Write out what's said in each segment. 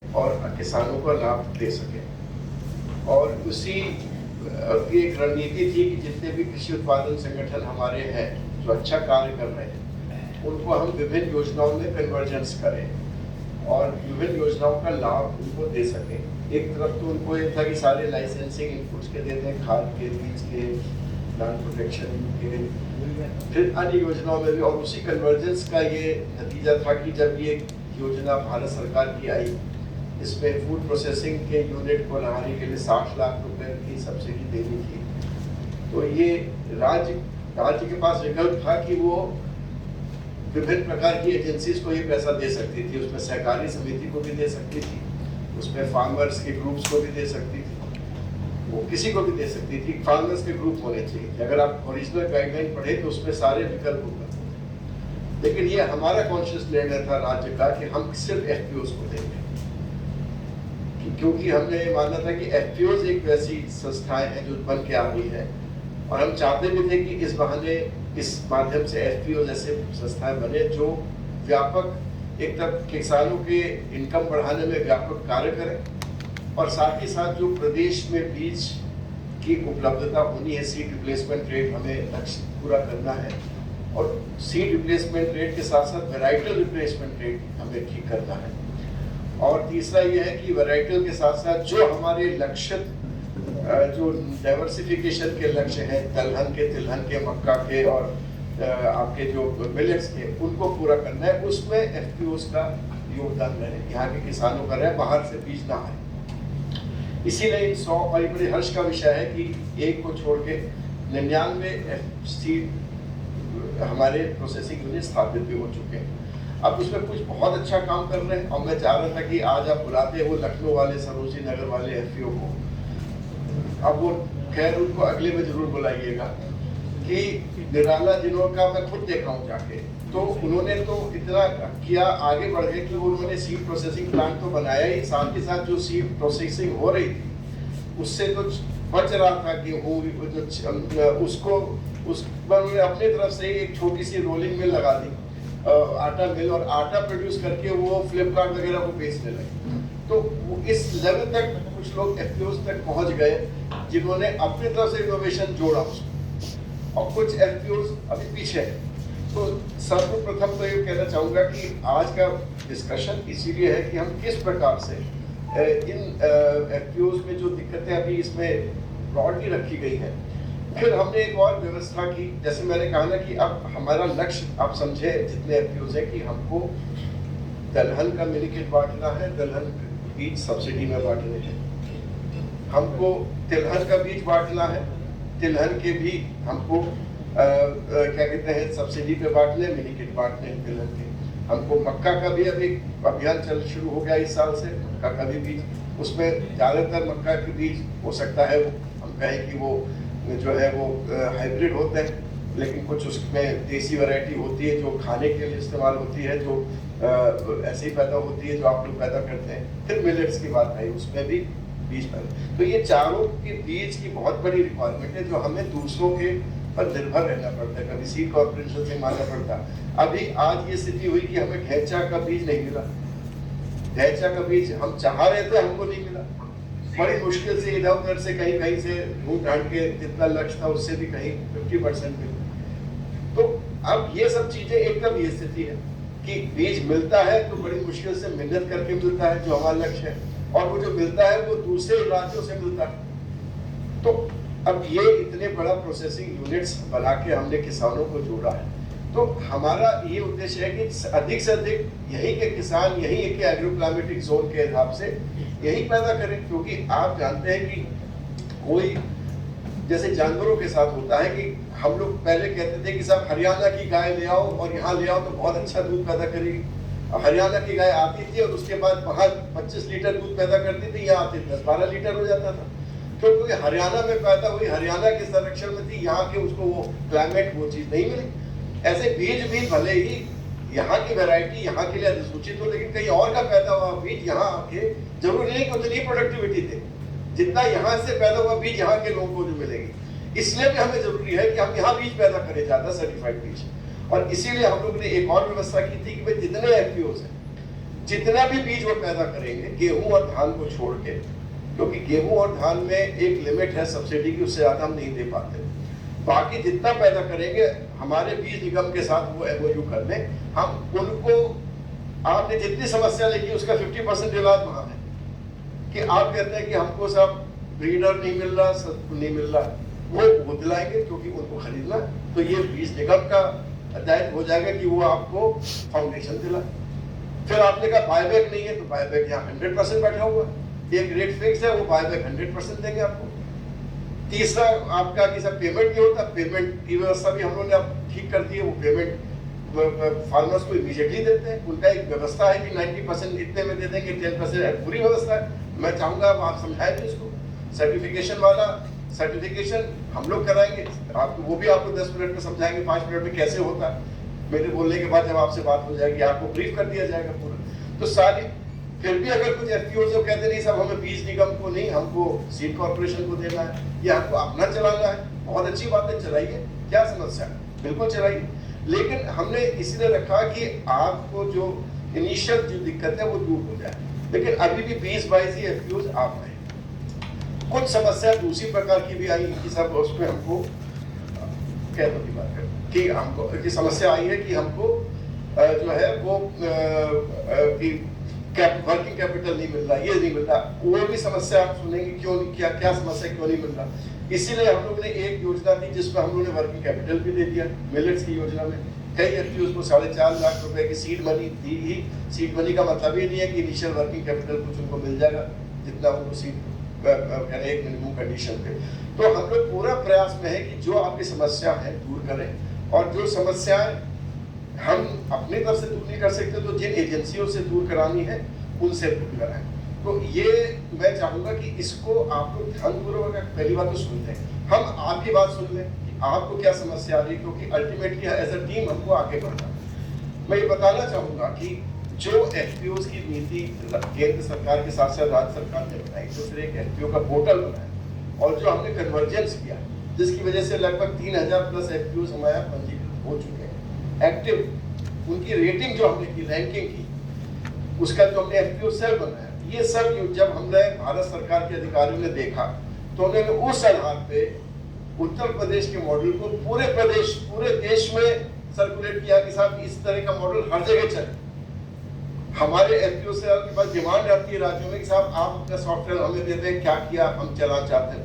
और किसानों को लाभ दे सके। और उसी की एक रणनीति थी कि जितने भी कृषि उत्पादन संगठन हमारे हैं जो अच्छा कार्य कर रहे हैं उनको हम विभिन्न योजनाओं में कन्वर्जेंस करें और विभिन्न योजनाओं का लाभ उनको दे सकें। एक तरफ तो उनको ये था कि सारे लाइसेंसिंग इनपुट्स के देते हैं, खाद के, बीज के, प्लांट प्रोटेक्शन के, फिर अन्य योजनाओं में भी। और उसी कन्वर्जेंस का ये नतीजा था कि जब ये योजना भारत सरकार की आई, इसमें फूड प्रोसेसिंग के यूनिट को लगाने के लिए 60 लाख रुपए की सब्सिडी देनी थी। तो ये राज्य के पास विकल्प था कि वो विभिन्न प्रकार की एजेंसीज को ये पैसा दे सकती थी। उसमें सहकारी समिति को भी दे सकती थी, उसमें फार्मर्स के ग्रुप्स को भी दे सकती थी, वो किसी को भी दे सकती थी। फार्मर्स के ग्रुप होने चाहिए। अगर आप ओरिजिनल गाइडलाइन पढ़े तो उसमें सारे विकल्प होगा। लेकिन ये हमारा कॉन्शियस निर्णय था राज्य का कि हम सिर्फ एफपीओज को देंगे, क्योंकि हमने ये माना था कि एफपीओज एक वैसी संस्थाएं हैं जो बन के आ रही है और हम चाहते भी थे कि इस बहाने, इस माध्यम से एफपीओज ऐसे संस्थाएं बने जो व्यापक एक तरफ किसानों के इनकम बढ़ाने में व्यापक कार्य करें और साथ ही साथ जो प्रदेश में बीज की उपलब्धता होनी है, सीड रिप्लेसमेंट रेट हमें लक्ष्य पूरा करना है और सीड रिप्लेसमेंट रेट के साथ साथ वेराइटल रिप्लेसमेंट रेट हमें ठीक करना है। और तीसरा यह है कि वैरायटल के साथ साथ जो हमारे लक्षित जो डाइवर्सिफिकेशन के लक्ष्य हैं, दलहन के, तिलहन के, मक्का के और आपके जो मिलेट्स के, उनको पूरा करना है। उसमें एफपीओज का योगदान रहे, यहाँ के किसानों का रहे, बाहर से बीज ना आए। इसीलिए इन 100 और बड़े हर्ष का विषय है कि एक को छोड़ के 99 सीड हमारे प्रोसेसिंग यूनिट स्थापित भी हो चुके हैं। अब उसमें कुछ बहुत अच्छा काम कर रहे हैं और मैं चाह रहा था कि आज आप बुलाते वो लखनऊ वाले, सरोजी नगर वाले एफपीओ को। अब वो खैर उनको अगले में जरूर बुलाइएगा कि निराला जिन्हों का मैं खुद देखा हूँ जाके, तो उन्होंने तो इतना किया, आगे बढ़ गए कि उन्होंने सीड प्रोसेसिंग प्लांट तो बनाया ही, साथ ही साथ जो सीड प्रोसेसिंग हो रही थी उससे तो बच रहा था गेहूँ, उसको उन्होंने अपनी तरफ से एक छोटी सी रोलिंग मिल लगा दी, आटा मिल, और आटा प्रोड्यूस करके वो फ्लिपकार्ट वगैरह को बेचने लगे। तो इस लेवल तक कुछ लोग एफपीओज तक पहुंच गए जिन्होंने अपनी तरफ से इनोवेशन जोड़ा उसको, और कुछ एफपीओज अभी पीछे है। तो सर्वप्रथम तो ये कहना चाहूँगा कि आज का डिस्कशन इसीलिए है कि हम किस प्रकार से इन एफपीओज में जो दिक्कतें अभी इसमें ब्रॉडली रखी गई है, फिर हमने एक और व्यवस्था की। जैसे मैंने कहा ना कि अब हमारा लक्ष्य, आप समझे जितने एफपीओज है, कि हमको दलहन का मिनी किट बांटना है, दलहन बीज सब्सिडी में बांटने हैं, हमको तिलहन का बीज बांटना है, तिलहन के भी हमको क्या कहते हैं सब्सिडी पे बांटने, मिनी किट बांटने हैं तिलहन के। हमको मक्का का भी अभी अभियान शुरू हो गया इस साल से, मक्का का भी बीज, उसमें ज़्यादातर मक्का के बीज हो सकता है हम कहें कि वो जो है वो हाइब्रिड होते हैं, लेकिन कुछ उसमें देसी वैरायटी होती है जो खाने के लिए इस्तेमाल होती है, जो ऐसे ही पैदा होती है जो आप लोग पैदा करते हैं। फिर मिलेट्स की बात आई, उसमें भी बीज पैदा। तो ये चारों के बीज की बहुत बड़ी रिक्वायरमेंट है जो हमें दूसरों के पर निर्भर रहना पड़ता है, कभी सीड कॉर्पोरेशन से मांगना पड़ता। अभी आज ये स्थिति हुई कि हमें ढैंचा का बीज नहीं मिला, ढैंचा का बीज हम चाह रहे थे, हमको नहीं मिला। बड़ी मुश्किल से इधर उधर से कहीं से ढूंढ ढांड के जितना लक्ष्य था उससे भी कहीं 50% मिला। तो अब ये सब चीजें एकदम ये स्थिति है कि बीज मिलता है तो बड़ी मुश्किल से मेहनत करके मिलता है जो हमारा लक्ष्य है, और वो जो मिलता है वो दूसरे राज्यों से मिलता है। तो अब ये इतने बड़ा प्रोसेसिंग यूनिट्स बना के हमने किसानों को जोड़ा है, तो हमारा ये उद्देश्य है कि अधिक से अधिक यही के किसान यही के एग्रोक्लाइमेटिक जोन के हिसाब से यही पैदा करें। क्योंकि आप जानते हैं कि कोई जैसे जानवरों के साथ होता है कि हम लोग पहले कहते थे कि साहब हरियाणा की गाय ले आओ और यहाँ ले आओ तो बहुत अच्छा दूध पैदा करेगी। हरियाणा की गाय आती थी और उसके बाद वहाँ 25 लीटर दूध पैदा करती थी, यहाँ आते 10-12 लीटर हो जाता था, क्योंकि हरियाणा में पैदा हुई, हरियाणा के संरक्षण में थी, यहाँ के उसको वो क्लाइमेट वो चीज़ नहीं मिली। ऐसे बीज भी भले ही यहाँ की वैरायटी यहाँ के लिए अधिसूचित हो, लेकिन कहीं और का पैदा हुआ बीज यहाँ आके जरूरी नहीं कि उतनी प्रोडक्टिविटी दे जितना यहाँ से पैदा हुआ बीज यहाँ के लोगों को जो मिलेगी। इसलिए भी हमें जरूरी है कि हम यहाँ बीज पैदा करें, ज्यादा सर्टिफाइड बीज। और इसीलिए हम लोग ने एक और व्यवस्था की थी कि भाई जितने एफपीओज हैं जितना भी बीज वो पैदा करेंगे गेहूं और धान को छोड़ के, क्योंकि गेहूं और धान में एक लिमिट है सब्सिडी की, उससे ज्यादा हम नहीं दे पाते। बाकी जितना पैदा करेंगे हमारे बीज निगम के साथ वो एमओयू कर लें, हम उनको, आपने जितनी समस्या लिखी उसका 50% इलाज वहां है कि आप कहते हैं कि हमको सब ब्रीडर नहीं मिल रहा, सब नहीं मिल रहा, वो दिलाएंगे क्योंकि उनको खरीदना, तो ये बीज निगम का दायित्व हो जाएगा कि वो आपको फाउंडेशन दिलाए। फिर आपने कहा बायबैक नहीं है, तो बायबैक यहाँ 100% बैठा हुआ है, एक रेट फिक्स है, वो बायबैक 100% देंगे आपको। तीसरा आपका कि सब पेमेंट नहीं होता, पेमेंट की व्यवस्था भी हम लोगों ने अब ठीक कर दी है, वो पेमेंट फार्मर्स को इमीडिएटली देते हैं, उनका एक व्यवस्था है कि 90% इतने में दे देंगे, 10% पूरी व्यवस्था है। मैं चाहूंगा आप समझाएंगे इसको, सर्टिफिकेशन वाला सर्टिफिकेशन हम लोग कराएंगे, आपको वो भी आपको 10 मिनट में समझाएंगे, 5 मिनट में कैसे होता है, मेरे बोलने के बाद जब आपसे बात हो जाएगी आपको ब्रीफ कर दिया जाएगा पूरा। तो सारी, फिर भी अगर कुछ एफपीओ जो कहते नहीं साहब हमें बीज निगम को नहीं, हमको सीड कॉर्पोरेशन को देना है या हमको अपना चलाना है, बहुत अच्छी बात है, चलाइए, क्या समस्या है, बिल्कुल चलाइए। लेकिन हमने इसलिए रखा कि आपको जो इनिशियल जो दिक्कत है वो दूर हो जाए। लेकिन अभी भी 20-22 ही एफपीओज आप हैं, कुछ समस्या दूसरी प्रकार की भी आई कि सब उसमें हमको क्या की बात कर कि हमको की समस्या आई है कि हमको जो है वो कि वर्किंग कैपिटल नहीं मिल रहा, ये नहीं मिल रहा, वो भी समस्या आप सुनेंगे क्यों, क्या क्या समस्या क्यों नहीं मिल रहा। इसीलिए हम लोग ने एक योजना दी जिसमें हम लोगों ने वर्किंग कैपिटल भी दे दिया। मिलेट्स की योजना में कई एफपीओज को 4.5 लाख रुपए की सीड मनी दी ही। सीड मनी का मतलब ये नहीं है कि इनिशियल वर्किंग कैपिटल कुछ उनको मिल जाएगा जितना उनको सीड एक मिनिमम कंडीशन पे। तो हम लोग पूरा प्रयास में है कि जो आपकी समस्या है दूर करें, और जो समस्याएं हम अपनी तरफ से दूर नहीं कर सकते तो जिन एजेंसियों से दूर करानी है उनसे दूर कराएं। तो ये मैं चाहूंगा कि इसको आप लोग ध्यानपूर्वक पहली बात तो सुन लें, हम आपकी बात सुन लें कि आपको क्या समस्या आ रही है, क्योंकि अल्टीमेटली एज अ टीम हमको आगे बढ़ना। मैं ये बताना चाहूंगा कि जो एफपीओज की नीति केंद्र सरकार के साथ साथ राज्य सरकार ने बनाई, तो फिर एक एफपीओ का पोर्टल बनाया और जो हमने कन्वर्जेंस किया जिसकी वजह से लगभग 3000 प्लस एफपीओज हमारे यहाँ पंजीकृत हो चुके हैं एक्टिव। उनकी रेटिंग जो हमने की, रैंकिंग की, उसका जो हमने एफपीओ सेल बनाया, ये सब जब हमने भारत सरकार के अधिकारियों ने देखा तो उन्होंने उस आधार पे उत्तर प्रदेश के मॉडल को पूरे देश में सर्कुलेट किया कि साहब इस तरह का मॉडल हर जगह चले। हमारे एफपीओ से के पास डिमांड आती है राज्यों में कि साहब आप अपना सॉफ्टवेयर हमें दे दें, क्या किया हम चलाना चाहते हैं।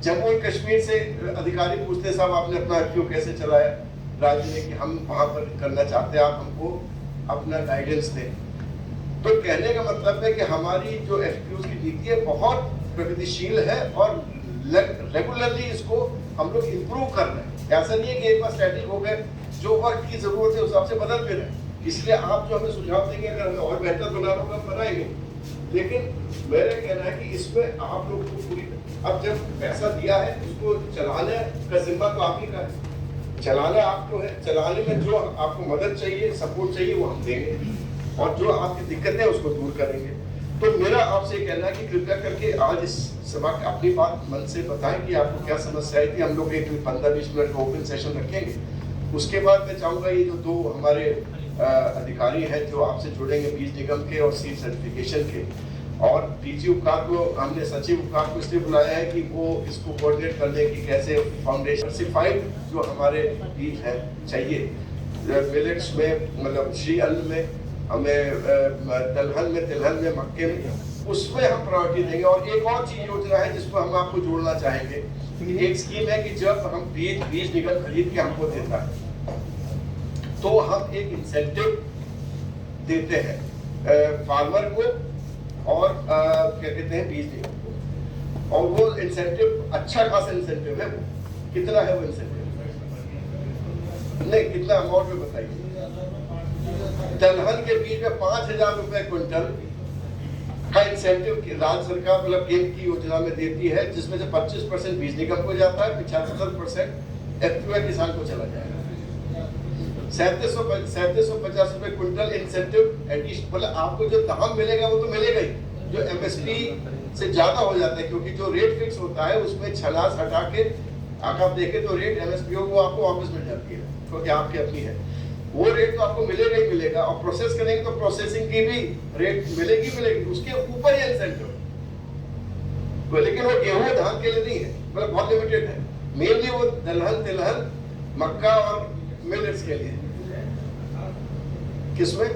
जम्मू और कश्मीर से अधिकारी पूछते हैं साहब आपने अपना एफपीओ कैसे चलाया राज्य ने, कि हम वहां पर करना चाहते हैं, आप हमको अपना गाइडेंस दें। तो कहने का मतलब है कि हमारी जो एफपीओ की नीति है बहुत प्रगतिशील है और रेगुलरली इसको हम लोग इम्प्रूव कर रहे हैं। ऐसा नहीं है कि एक बार स्टैटिक हो गए, जो वक्त की जरूरत है उस हिसाब से बदल भी रहे हैं। इसलिए आप जो हमें सुझाव देंगे अगर हमें और बेहतर बनाना होगा बनाएंगे। लेकिन मेरा कहना है कि इसमें आप लोग को पूरी, अब जब पैसा दिया है उसको चलाने का जिम्मा तो आप ही का है, चलाना आपको है, चलाने में जो आपको मदद चाहिए, सपोर्ट चाहिए वो हम देंगे और जो आपकी दिक्कतें उसको दूर करेंगे। तो मेरा आपसे कहना है कि कृपया करके आज इस सभा अपनी बात मन से बताएं कि आपको क्या समस्या आई थी। हम लोग एक 15-20 मिनट का ओपन सेशन रखेंगे। उसके बाद मैं चाहूंगा ये जो दो हमारे अधिकारी हैं जो आपसे जुड़ेंगे बीज निगम के और सीड सर्टिफिकेशन के, और डीजी उपकार को हमने सचिव उपकार को इसलिए बुलाया है कि वो इसको कोऑर्डिनेट कर ले कि कैसे फाउंडेशन सर्टिफाइड जो हमारे बीज है चाहिए मिलेट्स में, मतलब श्री अन्न में, हमें तिलहन में, मक्के में, उसमें हम प्रायोरिटी देंगे। और एक और चीज योजना है जिसको हम आपको जोड़ना चाहेंगे, एक स्कीम है कि जब हम बीज निगम खरीद के हमको देता है तो हम एक इंसेंटिव देते हैं फार्मर को और क्या कहते हैं बीज निगम को, और वो इंसेंटिव अच्छा खासा इंसेंटिव है। वो कितना है वो इंसेंटिव, नहीं कितना अमाउंट में बताइए। दलहन के बीज में 5000 रुपए क्विंटल का इंसेंटिव राज्य सरकार मतलब केंद्र की योजना में देती है, जिसमें से 25% बीज निगम को जाता है, 75% एफपीओ किसान को चला जाएगा। 3750 रुपए क्विंटल इंसेंटिव एडिशनल, मतलब आपको जो दाम मिलेगा वो तो मिलेगा ही, जो एमएसपी से ज्यादा हो जाता है, क्योंकि जो रेट फिक्स होता है उसमें छलास हटा के अगर आप देखें तो रेट एमएसपी को आपको वापस मिल जाती है क्योंकि आपकी अपनी है। वो रेट तो आपको मिलेगा ही मिलेगा, और प्रोसेस करेंगे तो प्रोसेसिंग की भी रेट मिलेगी मिलेगी, उसके ऊपर ही इंसेंटिव। तो लेकिन वो गेहूं धान के लिए नहीं है, मतलब बहुत लिमिटेड है, मेनली वो दलहन तिलहन मक्का और मिलेट्स के लिए। किसमें?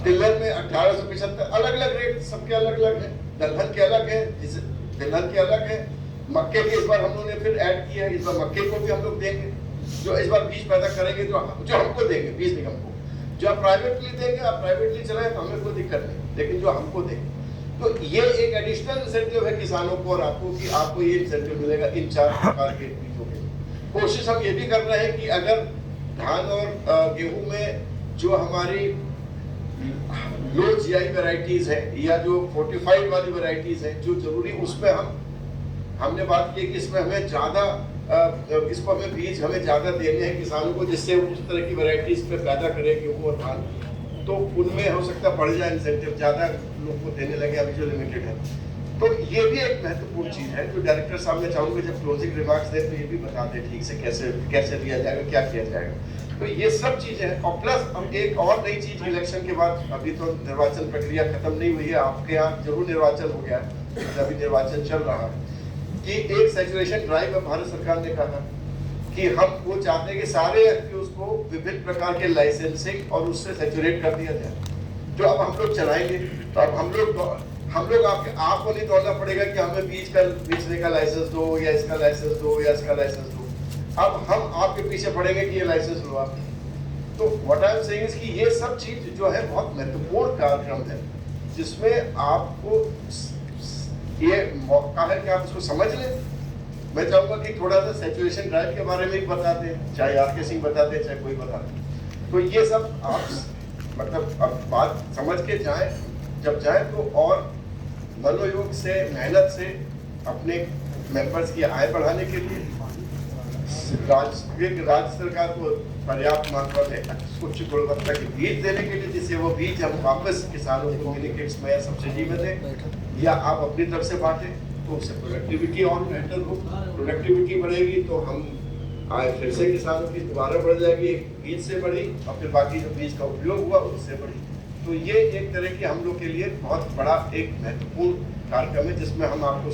तिलहन में 1875, अलग अलग रेट सबके अलग अलग है, दलहन के अलग है, जिसे तिलहन के अलग है, मक्के के इस बार हम लोगों ने फिर ऐड किया है, इस बार मक्के को भी हम लोग देंगे, जो इस बार बीज पैदा करेंगे जो हमको देंगे, बीज निगम को। जो आप प्राइवेटली देंगे, आप प्राइवेटली चलाएं तो हमें कोई दिक्कत नहीं, लेकिन जो हमको देंगे तो ये एक एडिशनल इंसेंटिव है किसानों को और आपको, कि आपको ये इंसेंटिव मिलेगा इन 4 प्रकार के बीजों के। कोशिश हम ये भी कर रहे हैं कि अगर धान और गेहूं में जो हमारी लो जीआई वैरायटीज है या जो फोर्टिफाइड वाली वैरायटीज है जो जरूरी, उसमें हमने बात की कि इसमें हमें ज्यादा इसको हमें बीज हमें ज्यादा देने हैं किसानों को, जिससे उस तरह की वैरायटीज पे पैदा करे गेहूं और धान, तो उनमें हो सकता है बढ़ जाए इंसेंटिव, ज्यादा लोग को देने लगे अभी जो लिमिटेड है। तो ये भी एक महत्वपूर्ण चीज है जो डायरेक्टर साहब ने चाहूंगा जब क्लोजिंग रिमार्क्स दे तो ये भी बता दे ठीक से कैसे दिया जाएगा, क्या किया जाएगा। तो ये सब चीजें हैं, और प्लस हम एक और नई चीज इलेक्शन के बाद, अभी तो निर्वाचन प्रक्रिया खत्म नहीं हुई है, आपके यहाँ जरूर निर्वाचन हो गया है, अभी निर्वाचन चल रहा है, कि एक सैचुरेशन ड्राइव में भारत सरकार ने कहा कि हम वो चाहते हैं कि सारे एफपीओ को विभिन्न प्रकार के लाइसेंसिंग और उससे सैचुरेट कर दिया जाए। जो अब हम लोग चलाएंगे तो अब हम लोग आपको नहीं दौड़ना पड़ेगा कि हमें बीज का बेचने का लाइसेंस दो या इसका लाइसेंस दो या इसका लाइसेंस दो, अब हम आपके पीछे पड़ेंगे कि ये लाइसेंस लो आप। तो what I am saying is कि ये सब चीज जो है बहुत महत्वपूर्ण कार्यक्रम है, जिसमें आपको ये मौका है कि आप इसको समझ लें। मैं चाहूंगा कि थोड़ा सा सैचुरेशन ड्राइव के बारे में भी बता दें, चाहे आर.के. सिंह बता दें चाहे कोई बता दे, तो ये सब आप मतलब अब बात समझ के जाएं, जब जाएं तो और मनोयोग से मेहनत से अपने मेंबर्स की आय बढ़ाने के लिए राज्य सरकार को पर्याप्त मात्रा में उच्च गुणवत्ता के बीज देने के लिए, जिससे वो बीज हम वापस किसानों को मिनी किट्स में या सब्सिडी में दें या आप अपनी तरफ से बांटें, तो उससे प्रोडक्टिविटी और बेहतर हो। प्रोडक्टिविटी बढ़ेगी तो हम आय फिर से किसानों की दोबारा बढ़ जाएगी, एक बीज से बढ़ी और फिर बाकी जो बीज का उपयोग हुआ उससे बढ़ी। तो ये एक तरह की हम लोग के लिए बहुत बड़ा एक महत्वपूर्ण कार्यक्रम है जिसमें हम आपको